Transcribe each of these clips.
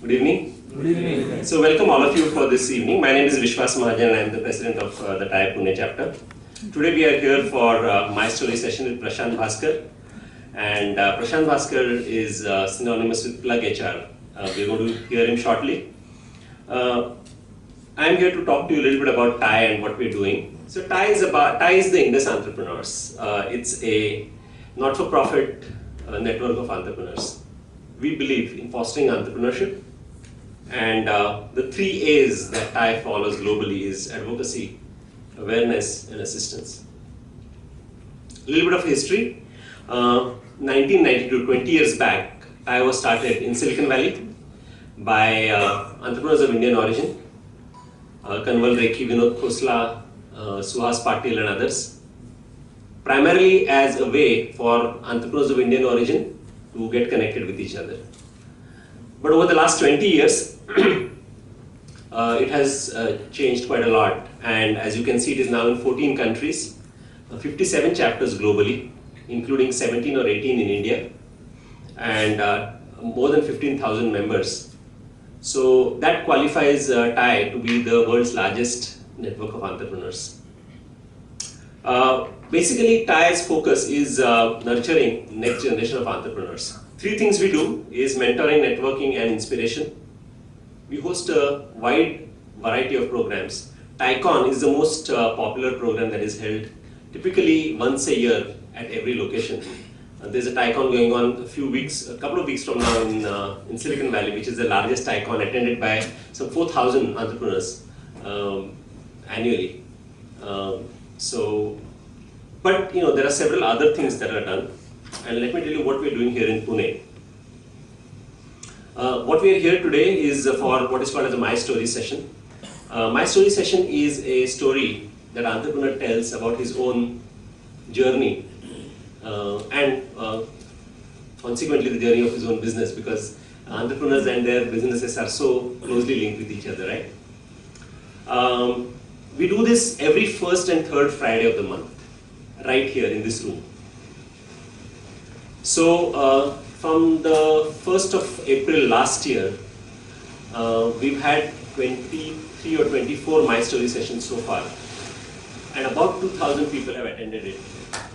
Good evening. Good evening. So welcome all of you for this evening. My name is Vishwas Mahajan and I am the president of the TiE Pune chapter. Today we are here for My Story session with Prashant Bhaskar. And Prashant Bhaskar is synonymous with Plug HR. We're going to hear him shortly. I'm here to talk to you a little bit about TiE and what we're doing. So TiE is the Indus Entrepreneurs. It's a not-for-profit network of entrepreneurs. We believe in fostering entrepreneurship, and the 3 A's that TiE follows globally is advocacy, awareness, and assistance. A little bit of history. 1992, 20 years back, TiE was started in Silicon Valley by entrepreneurs of Indian origin, Kanwal Rekhi, Vinod Khosla, Suhas Patil and others, primarily as a way for entrepreneurs of Indian origin to get connected with each other. But over the last 20 years, it has changed quite a lot, and as you can see, it is now in 14 countries, 57 chapters globally, including 17 or 18 in India, and more than 15,000 members. So that qualifies TiE to be the world's largest network of entrepreneurs. Basically, TiE's focus is nurturing next generation of entrepreneurs. 3 things we do is mentoring, networking, and inspiration. We host a wide variety of programs. TiEcon is the most popular program that is held typically once a year at every location. There's a TiEcon going on a couple of weeks from now in Silicon Valley, which is the largest TiEcon, attended by some 4,000 entrepreneurs annually. But there are several other things that are done, and let me tell you what we're doing here in Pune. What we are here today is for what is called as a My Story session. My Story session is a story that an entrepreneur tells about his own journey and consequently the journey of his own business, because entrepreneurs and their businesses are so closely linked with each other, right? We do this every first and third Friday of the month, right here in this room. So from the 1st of April last year, we've had 23 or 24 My Story sessions so far, and about 2,000 people have attended it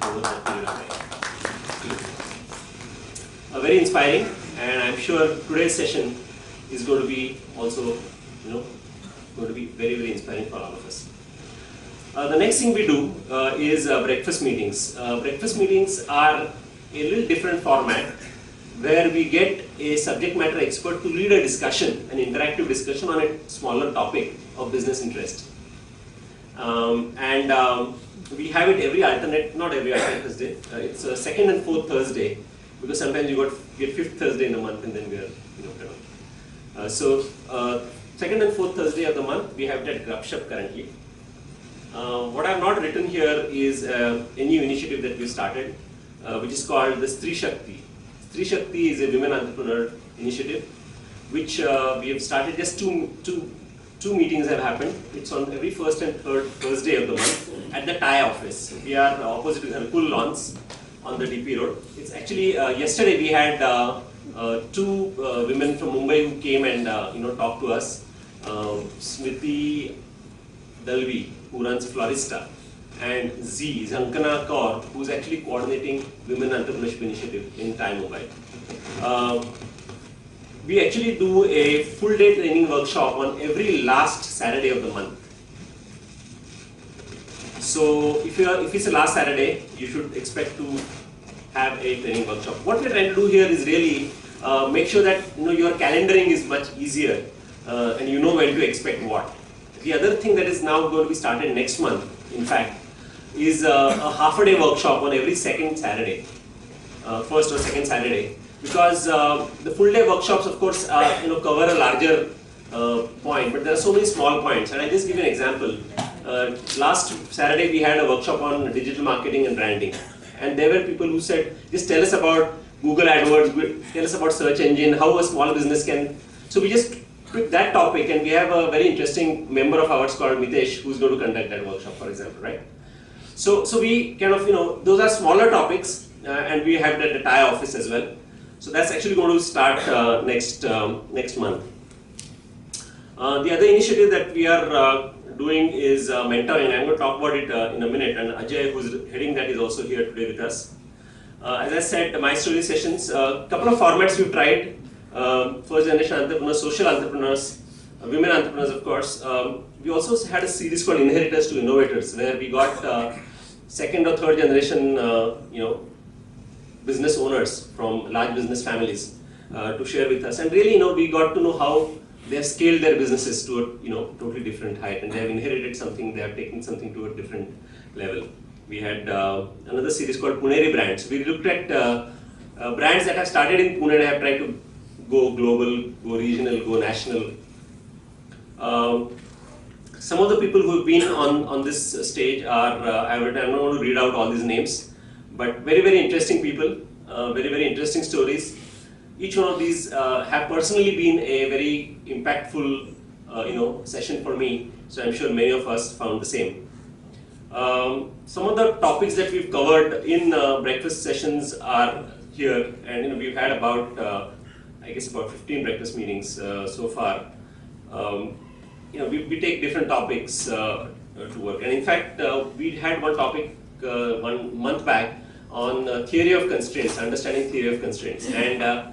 over that period of time. Very inspiring, and I'm sure today's session is going to be also, going to be very, very inspiring for all of us. The next thing we do is breakfast meetings. Breakfast meetings are a little different format, where we get a subject matter expert to lead a discussion, an interactive discussion on a smaller topic of business interest. We have it not every alternate Thursday. It's a second and fourth Thursday, because sometimes you get fifth Thursday in a month, and then we are, second and fourth Thursday of the month, we have that Grupshup currently. What I have not written here is a new initiative that we started, which is called the Stri Shakti. Stri Shakti is a women entrepreneur initiative, which we have started. Just two meetings have happened. It's on every first and third Thursday of the month at the TiE office. We are opposite to Harkul Lawns on the DP Road. It's actually, yesterday we had 2 women from Mumbai who came and talked to us. Smriti Dalvi, who runs Florista, and Zankana Kaur, who is actually coordinating Women Entrepreneurship Initiative in TiE Mobile. We actually do a full day training workshop on every last Saturday of the month. So if it's a last Saturday, you should expect to have a training workshop. What we're trying to do here is really make sure that your calendaring is much easier and you know when to expect what. The other thing that is now going to be started next month, in fact, is a half-a-day workshop on every second Saturday, first or second Saturday, because the full-day workshops, of course, cover a larger point, but there are so many small points. And I just give you an example. Last Saturday we had a workshop on digital marketing and branding, and there were people who said, just tell us about Google AdWords, tell us about search engine, how a small business can. So we just picked that topic, and we have a very interesting member of ours called Mitesh, who's going to conduct that workshop, for example, right? So we kind of, those are smaller topics, and we have that at the TiE office as well. So that's actually going to start next month. The other initiative that we are doing is mentoring. I'm going to talk about it in a minute, and Ajay, who's heading that, is also here today with us. As I said, My Story sessions, a couple of formats we've tried. First generation entrepreneurs, social entrepreneurs, women entrepreneurs, of course. We also had a series called Inheritors to Innovators, where we got second or third generation business owners from large business families to share with us. And really, we got to know how they have scaled their businesses to a totally different height, and they have inherited something, they have taken something to a different level. We had another series called Puneri Brands. We looked at brands that have started in Pune and have tried to go global, go regional, go national. Some of the people who have been on this stage are, I'm not going to read out all these names, but very, very interesting people, very, very interesting stories. Each one of these have personally been a very impactful session for me, so I'm sure many of us found the same. Some of the topics that we've covered in breakfast sessions are here, and we've had about, I guess about 15 breakfast meetings so far. We take different topics to work, and in fact, we had one topic 1 month back on theory of constraints, understanding theory of constraints, and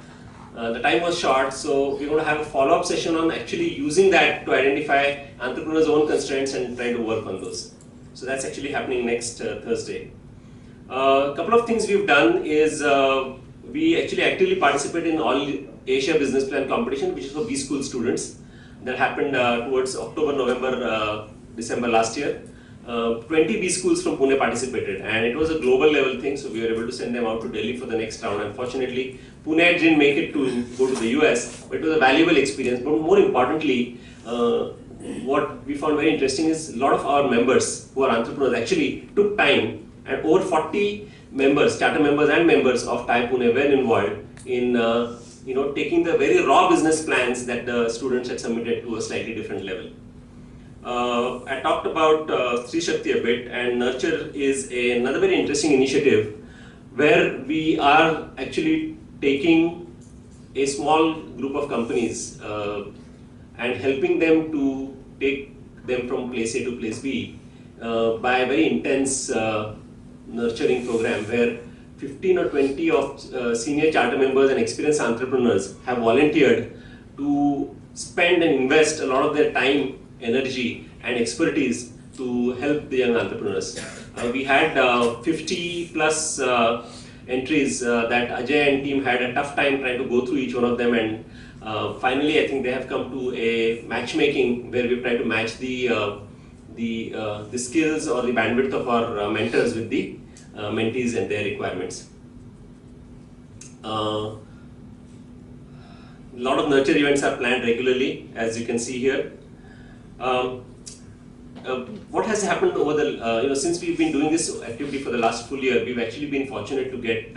the time was short, so we're going to have a follow-up session on actually using that to identify entrepreneurs' own constraints and try to work on those. So that's actually happening next Thursday. A couple of things we've done is we actually actively participate in All Asia Business Plan competition, which is for B-School students. That happened towards October, November, December last year. 20 B-Schools from Pune participated, and it was a global level thing, so we were able to send them out to Delhi for the next round. Unfortunately, Pune didn't make it to go to the US, but it was a valuable experience. But more importantly, what we found very interesting is a lot of our members who are entrepreneurs actually took time, and over 40 members, charter members and members of TiE Pune were involved in taking the very raw business plans that the students had submitted to a slightly different level. I talked about Sri Shakti a bit, and Nurture is another very interesting initiative where we are actually taking a small group of companies and helping them to take them from place A to place B by a very intense nurturing program where 15 or 20 of senior charter members and experienced entrepreneurs have volunteered to spend and invest a lot of their time, energy and expertise to help the young entrepreneurs. We had 50 plus entries that Ajay and team had a tough time trying to go through each one of them, and finally I think they have come to a matchmaking where we try to match the skills or the bandwidth of our mentors with the mentees and their requirements. A lot of nurture events are planned regularly, as you can see here. What has happened over the, since we've been doing this activity for the last full year, we've actually been fortunate to get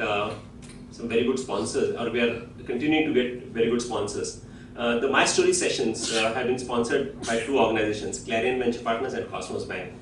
some very good sponsors, or we are continuing to get very good sponsors. The My Story sessions have been sponsored by 2 organizations, Clarion Venture Partners and Cosmos Bank.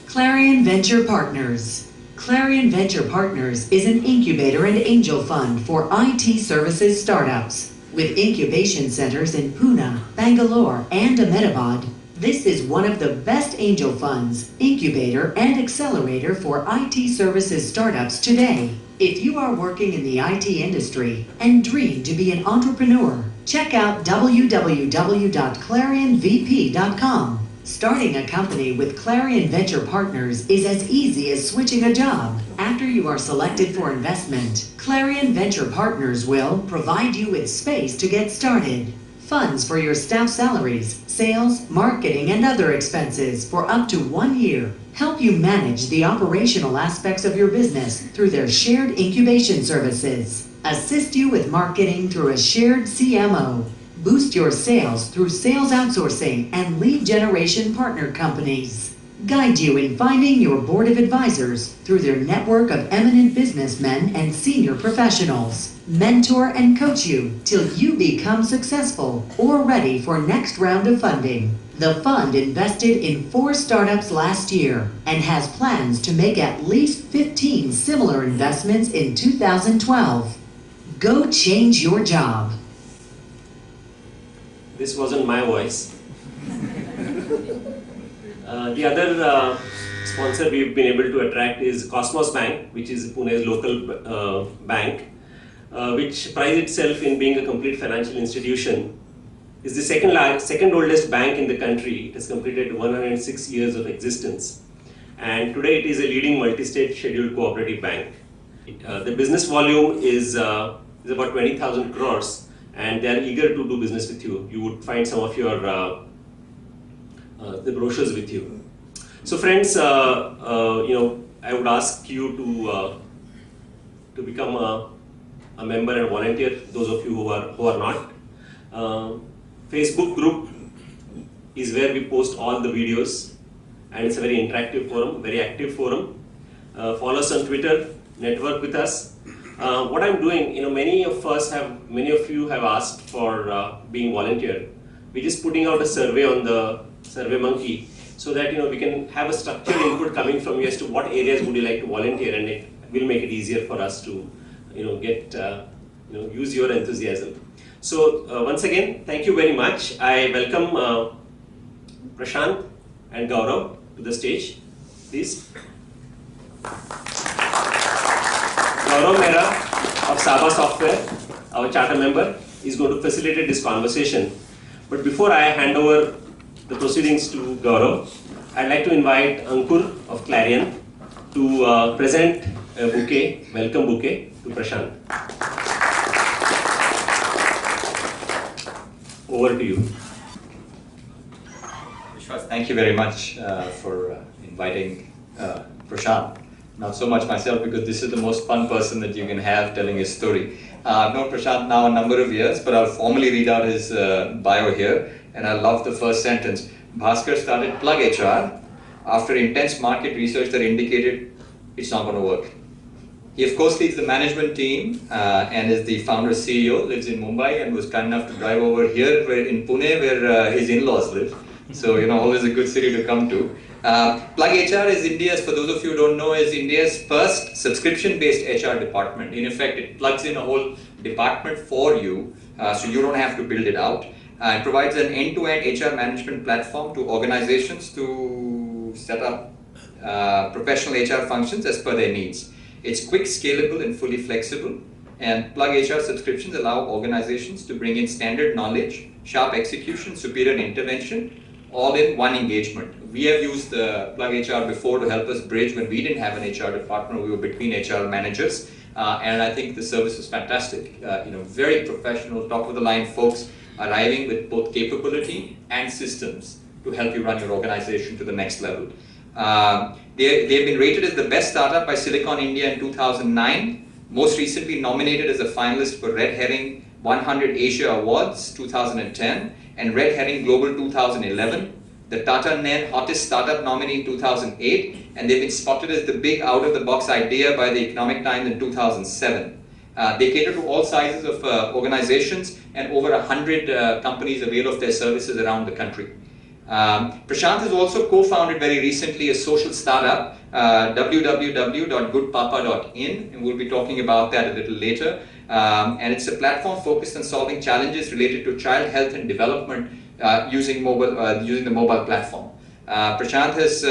Clarion Venture Partners. Clarion Venture Partners is an incubator and angel fund for IT services startups. With incubation centers in Pune, Bangalore, and Ahmedabad, this is one of the best angel funds, incubator, and accelerator for IT services startups today. If you are working in the IT industry and dream to be an entrepreneur, check out www.clarionvp.com. Starting a company with Clarion Venture Partners is as easy as switching a job. After you are selected for investment, Clarion Venture Partners will provide you with space to get started, funds for your staff salaries, sales, marketing, and other expenses for up to 1 year, help you manage the operational aspects of your business through their shared incubation services, assist you with marketing through a shared CMO, boost your sales through sales outsourcing and lead generation partner companies, guide you in finding your board of advisors through their network of eminent businessmen and senior professionals, mentor and coach you till you become successful or ready for next round of funding. The fund invested in 4 startups last year and has plans to make at least 15 similar investments in 2012. Go change your job. This wasn't my voice. The other sponsor we've been able to attract is Cosmos Bank, which is Pune's local bank, which prides itself in being a complete financial institution. It's the second oldest bank in the country. It has completed 106 years of existence. And today it is a leading multi-state scheduled cooperative bank. The business volume is about 20,000 crores, and they are eager to do business with you. You would find some of your the brochures with you. So friends, I would ask you to become a member and volunteer. Those of you who are not. Facebook group is where we post all the videos, and it's a very interactive forum, very active forum. Follow us on Twitter, network with us. What I'm doing, many of you have asked for being volunteer. We're just putting out a survey on the SurveyMonkey so that we can have a structured input coming from you as to what areas would you like to volunteer, and it will make it easier for us to use your enthusiasm. So once again, thank you very much. I welcome Prashant and Gaurav to the stage, please. Gaurav Mehra of Saba Software, our charter member, is going to facilitate this conversation. But before I hand over the proceedings to Gaurav, I'd like to invite Ankur of Clarion to present a bouquet, welcome bouquet, to Prashant. Over to you. Vishwas, thank you very much for inviting Prashant. Not so much myself, because this is the most fun person that you can have telling his story. I've known Prashant now a number of years, but I'll formally read out his bio here, and I love the first sentence. Bhaskar started Plug HR after intense market research that indicated it's not going to work. He of course leads the management team and is the founder CEO, lives in Mumbai, and was kind enough to drive over here in Pune where his in-laws live. So, always a good city to come to. Plug HR is India's, for those of you who don't know, is India's first subscription-based HR department. In effect, it plugs in a whole department for you, so you don't have to build it out. It provides an end-to-end HR management platform to organizations to set up professional HR functions as per their needs. It's quick, scalable, and fully flexible. And Plug HR subscriptions allow organizations to bring in standard knowledge, sharp execution, superior intervention, all in one engagement. We have used Plug HR before to help us bridge when we didn't have an HR department. We were between HR managers, and I think the service was fantastic. Very professional, top-of-the-line folks arriving with both capability and systems to help you run your organization to the next level. They've been rated as the best startup by Silicon India in 2009, most recently nominated as a finalist for Red Herring 100 Asia Awards 2010 and Red Herring Global 2011, the Tata Nen Hottest Startup nominee in 2008, and they've been spotted as the big out-of-the-box idea by the Economic Times in 2007. They cater to all sizes of organizations, and over 100 companies avail of their services around the country. Prashant has also co-founded very recently a social startup, www.goodpapa.in, and we'll be talking about that a little later. And it's a platform focused on solving challenges related to child health and development using the mobile platform. Prashant has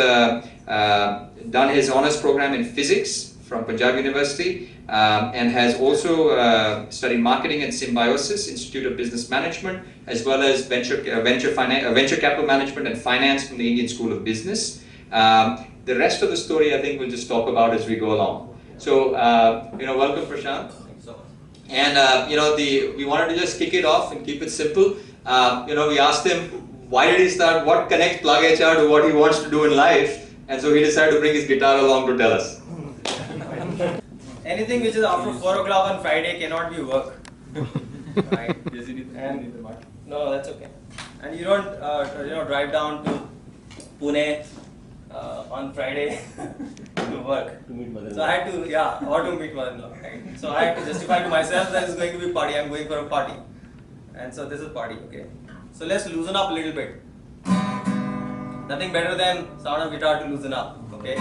done his honors program in physics from Punjab University and has also studied marketing and Symbiosis Institute of Business Management, as well as venture capital management and finance from the Indian School of Business. The rest of the story, I think, we'll just talk about as we go along. So, welcome, Prashant. Thanks so much. And we wanted to just kick it off and keep it simple. We asked him why did he start, what connects Plug HR to what he wants to do in life, and so he decided to bring his guitar along to tell us. Anything which is after 4 o'clock on Friday cannot be work. Right? No, that's okay. And you don't, drive down to Pune on Friday to work. To meet mother-in-law. So I had to, or to meet mother-in-law. Right? So I had to justify to myself that it's going to be party. I'm going for a party, and so this is party. Okay. So let's loosen up a little bit. Nothing better than sound of guitar to loosen up. Okay.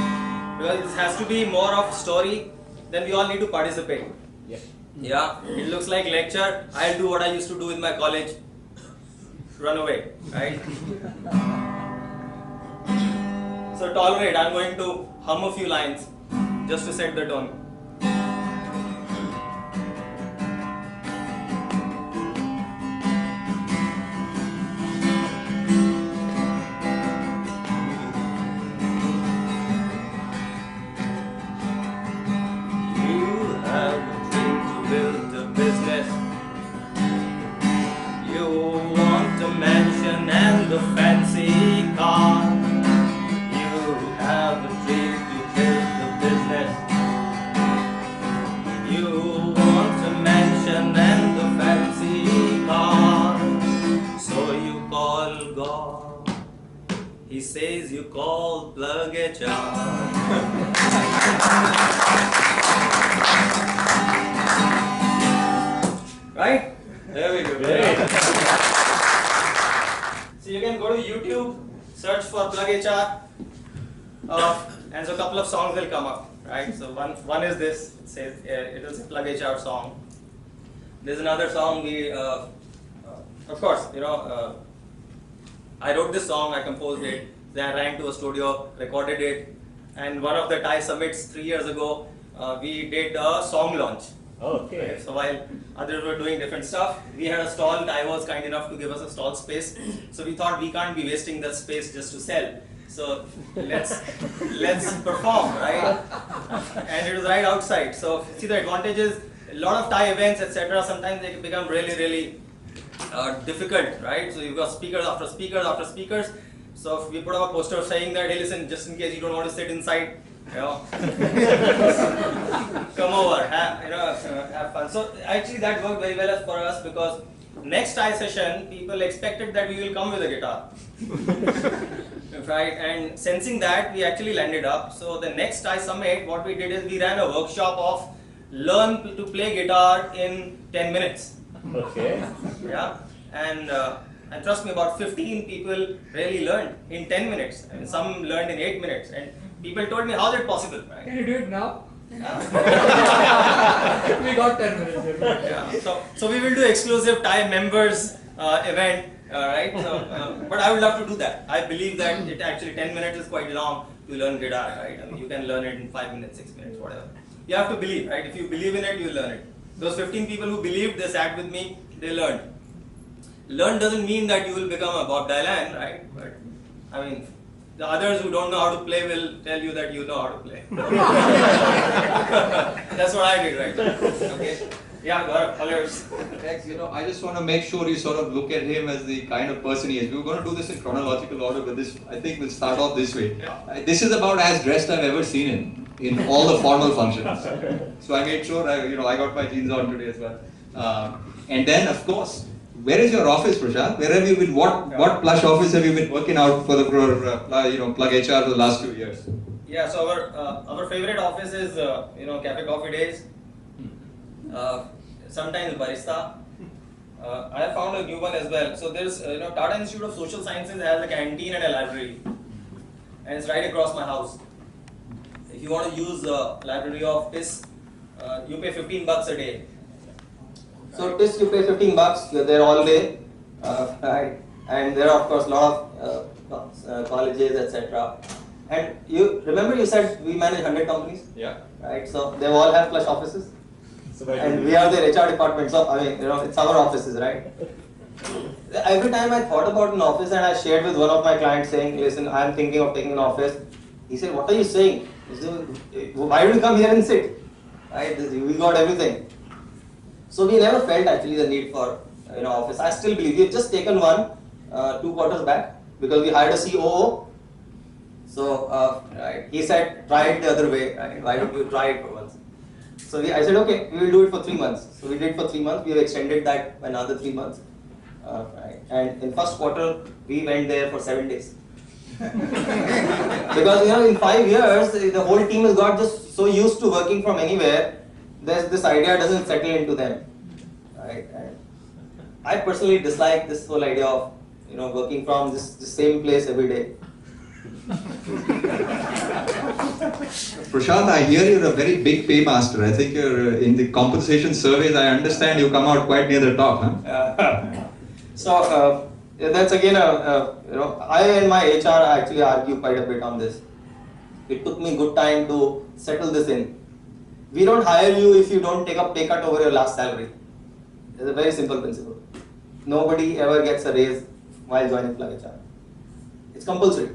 Because this has to be more of story. Then we all need to participate. Yeah. Yeah, it looks like lecture. I'll do what I used to do in my college. Run away, right? So tolerate. I'm going to hum a few lines just to set the tone. He says you call plug HR. Right? There we go. So you can go to YouTube, search for plug HR, and so a couple of songs will come up. Right? So one is this. It says it is a plug HR song. There's another song of course, I wrote this song, I composed it, then I ran to a studio, recorded it, and one of the TiE summits 3 years ago, we did a song launch. Okay. Right? So while others were doing different stuff, we had a stall. TiE was kind enough to give us a stall space. So we thought we can't be wasting that space just to sell. So let's perform, right? And it was right outside. So see, the advantage is a lot of TiE events, etc. Sometimes they become really difficult, right? So you've got speakers after speakers after speakers. So if we put up a poster saying that, hey, listen, just in case you don't want to sit inside, come over, have fun. So actually that worked very well for us, because next TiE session, people expected that we will come with a guitar. Right? And sensing that, we actually landed up. So the next TiE summit, what we did is we ran a workshop of learn to play guitar in 10 minutes. Okay. Yeah, and trust me, about 15 people really learned in 10 minutes. I mean, some learned in 8 minutes, and people told me, how is it possible? Right? Can you do it now? Yeah. We got 10 minutes. Yeah. So we will do exclusive TiE members event, right? So, but I would love to do that. I believe that it actually 10 minutes is quite long to learn guitar, right? I mean, you can learn it in 5 minutes, 6 minutes, whatever. You have to believe, right? If you believe in it, you learn it. Those 15 people who believed, they sat with me, they learned. Learn doesn't mean that you will become a Bob Dylan, right? But I mean, the others who don't know how to play will tell you that you know how to play. That's what I did, right? Okay. Yeah, Gaurav, all yours. Rex, I just want to make sure you sort of look at him as the kind of person he is. We were going to do this in chronological order, but I think we'll start off this way. Yeah. This is about as dressed I've ever seen him in all the formal functions. So I made sure I got my jeans on today as well. And then, of course, where is your office, Prashant? Where have you been? What plush office have you been working out for Plug HR for the last 2 years? Yeah, so our favorite office is Cafe Coffee Days. Sometimes Barista. I have found a new one as well. So there's Tata Institute of Social Sciences has a canteen and a library, and it's right across my house. If you want to use the library of TIS, you pay $15 a day. So TIS, you pay $15. You're there all day, right? And there are of course a lot of colleges, etc. And you said we manage 100 companies. Yeah. Right. So they all have plush offices. And we are their HR department, so I mean, it's our offices, right? Every time I thought about an office and I shared with one of my clients saying, listen, I'm thinking of taking an office. He said, what are you saying? He said, why do you come here and sit? Right? We got everything. So we never felt actually the need for office. I still believe we've just taken one 2 quarters back because we hired a COO. So right, he said, try it the other way. Right? Why don't you try it for once? So I said, okay, we will do it for 3 months. So we did for 3 months. We have extended that by another 3 months. Right. And in first quarter, we went there for 7 days. Because in 5 years, the whole team has got just so used to working from anywhere. This idea doesn't settle into them. Right. And I personally dislike this whole idea of working from this same place every day. Prashant, I hear you're a very big paymaster. I think you're in the compensation surveys. I understand you come out quite near the top, huh? So that's again I and my HR actually argue quite a bit on this. It took me good time to settle this in. We don't hire you if you don't take a pay cut over your last salary. It's a very simple principle. Nobody ever gets a raise while joining Plug HR. It's compulsory.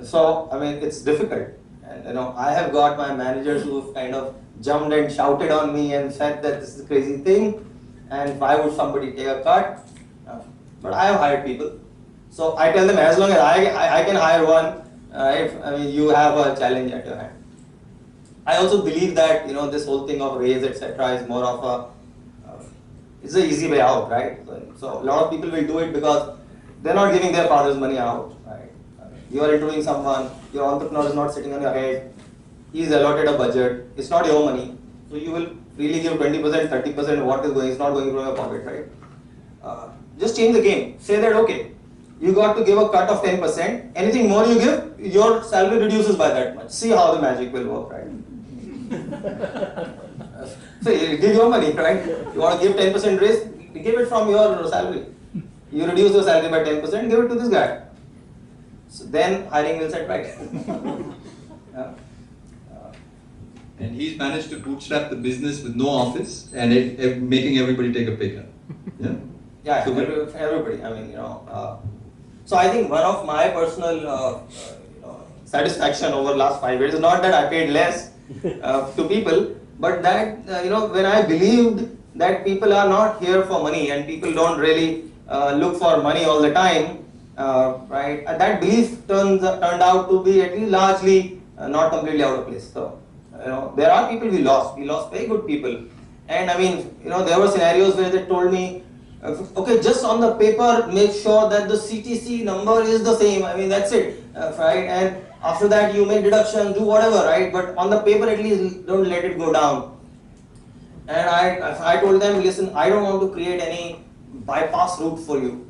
So I mean it's difficult. And I have got my managers who've kind of jumped and shouted on me and said that this is a crazy thing and why would somebody take a cut? But I have hired people. So I tell them as long as I can hire one, you have a challenge at your hand. I also believe that this whole thing of raise etc. is more of a it's an easy way out, right? So a lot of people will do it because they're not giving their father's money out, right? You are interviewing someone, your entrepreneur is not sitting on your head, he's allotted a budget, it's not your money, so you will freely give 20%, 30% of what is going, it's not going from your pocket, right? Just change the game. Say that, okay, you got to give a cut of 10%, anything more you give, your salary reduces by that much. See how the magic will work, right? So you give your money, right? You want to give 10% raise, give it from your salary. You reduce your salary by 10%, give it to this guy. So then hiring will set right. And he's managed to bootstrap the business with no office and making everybody take a pay cut. Yeah. Yeah, So everybody. I mean, So I think one of my personal, satisfaction over the last 5 years is not that I paid less to people, but that when I believed that people are not here for money and people don't really look for money all the time, right? That belief turned out to be at least largely not completely out of place. So there are people we lost very good people, and I mean there were scenarios where they told me, okay, just on the paper make sure that the CTC number is the same. I mean that's it, right? And after that you make deduction, do whatever, right? But on the paper at least don't let it go down. And I told them, listen, I don't want to create any bypass route for you.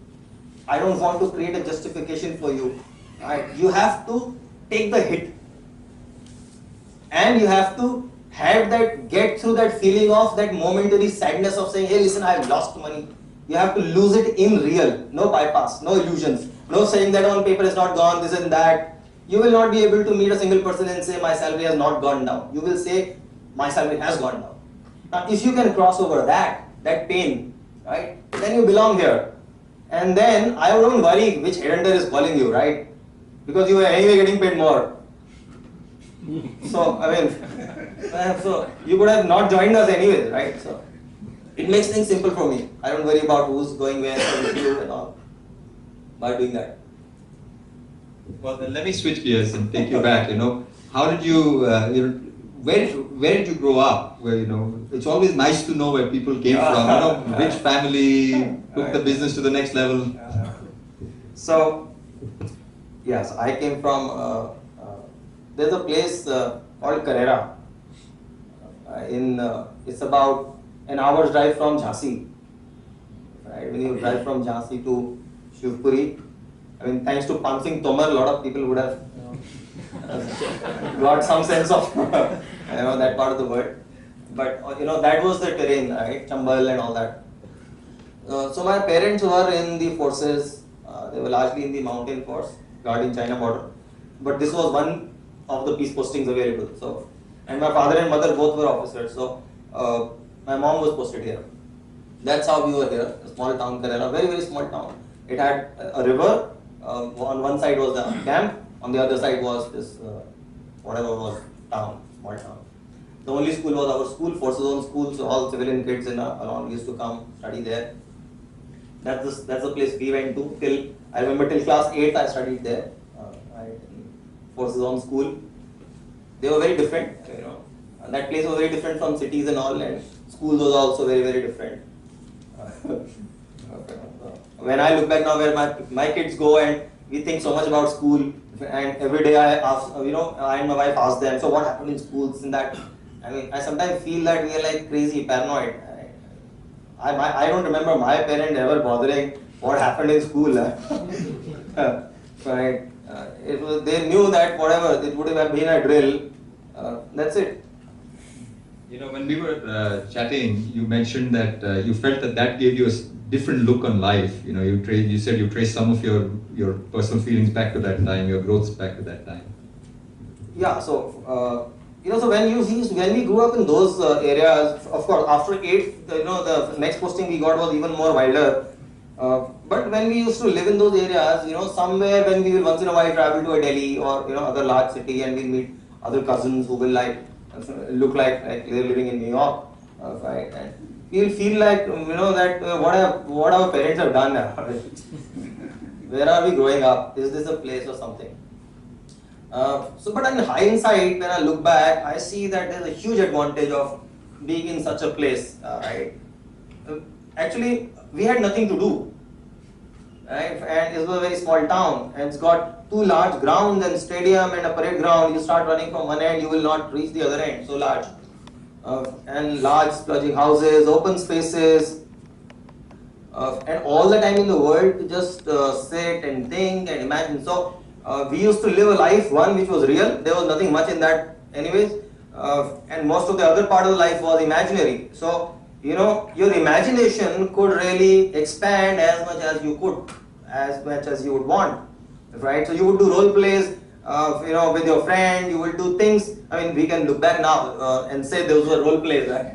I don't want to create a justification for you. Right? You have to take the hit. And you have to get through that feeling of that momentary sadness of saying, hey, listen, I've lost money. You have to lose it in real. No bypass, no illusions. No saying that on paper is not gone, this and that. You will not be able to meet a single person and say, my salary has not gone down. You will say, my salary has gone down. Now, if you can cross over that pain, right, then you belong here. And then I don't worry which headhunter is calling you, right? Because you are anyway getting paid more. So, I mean, so you could have not joined us anyways, right? So, it makes things simple for me. I don't worry about who's going where for interview and all by doing that. Well, then let me switch gears and take you back. How did you, where did you grow up? Where it's always nice to know where people came from. Which family took the business to the next level. So, yes, I came from. There's a place called Karera. It's about an hour's drive from Jhansi. Right? When you drive from Jhansi to Shivpuri, I mean, thanks to Pan Singh Tomar, a lot of people would have got some sense of that part of the world. But that was the terrain, right? Chambal and all that. So my parents were in the forces. They were largely in the mountain force, guarding China border. But this was one of the peace postings available. So, and my father and mother both were officers. So my mom was posted here. That's how we were here. A small town, Karera, very very small town. It had a river. On one side was the camp. On the other side was this whatever was town, small town. The only school was our school, Forces Zone School. So all civilian kids around used to come study there. That's the place we went to till I remember till class 8. I studied there. Forces Zone School. They were very different. That place was very different from cities and all, and school was also very very different. When I look back now, where my kids go, and we think so much about school, and every day I ask, I and my wife ask them, so what happened in schools and that. I mean, I sometimes feel that we are like crazy, paranoid. I don't remember my parent ever bothering what happened in school. Right? They knew that whatever, it would have been a drill, That's it. You know, when we were chatting, you mentioned that you felt that that gave you a different look on life. You know, you said you traced some of your personal feelings back to that time, your growths back to that time. Yeah, so you know, so when we grew up in those areas, of course, after 8, the next posting we got was even more wilder. But when we used to live in those areas, you know, somewhere when we will once in a while travel to a Delhi or other large city, and we'll meet other cousins who will look like they're living in New York, right? And we'll feel like that what our parents have done now. Where are we growing up? Is this a place or something? But in hindsight, when I look back, I see that there's a huge advantage of being in such a place, right? Actually, we had nothing to do, right? And it was a very small town, and it's got 2 large grounds and stadium and a parade ground. You start running from one end, you will not reach the other end, so large. And large splurging houses, open spaces, and all the time in the world to just sit and think and imagine. So we used to live a life, one which was real. There was nothing much in that anyways, and most of the other part of the life was imaginary. So your imagination could really expand as much as you could, as much as you would want, right? So you would do role plays, with your friend. You will do things. I mean, we can look back now and say those were role plays, right?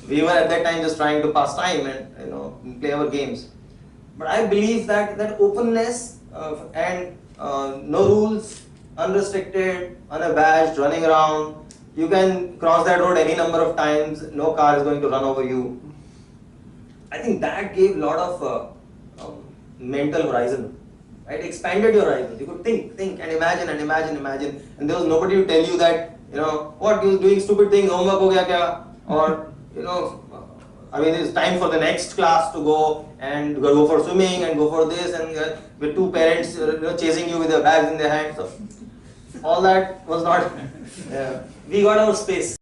We were at that time just trying to pass time and play our games. But I believe that openness and no rules, unrestricted, unabashed, running around. You can cross that road any number of times. No car is going to run over you. I think that gave a lot of mental horizon. Right? Expanded your horizon. You could think and imagine and imagine, and there was nobody to tell you that what you're doing stupid things, homework ho gaya kya, or I mean it's time for the next class to go and go for swimming and go for this, and with 2 parents chasing you with their bags in their hands. So all that was not. We got our space.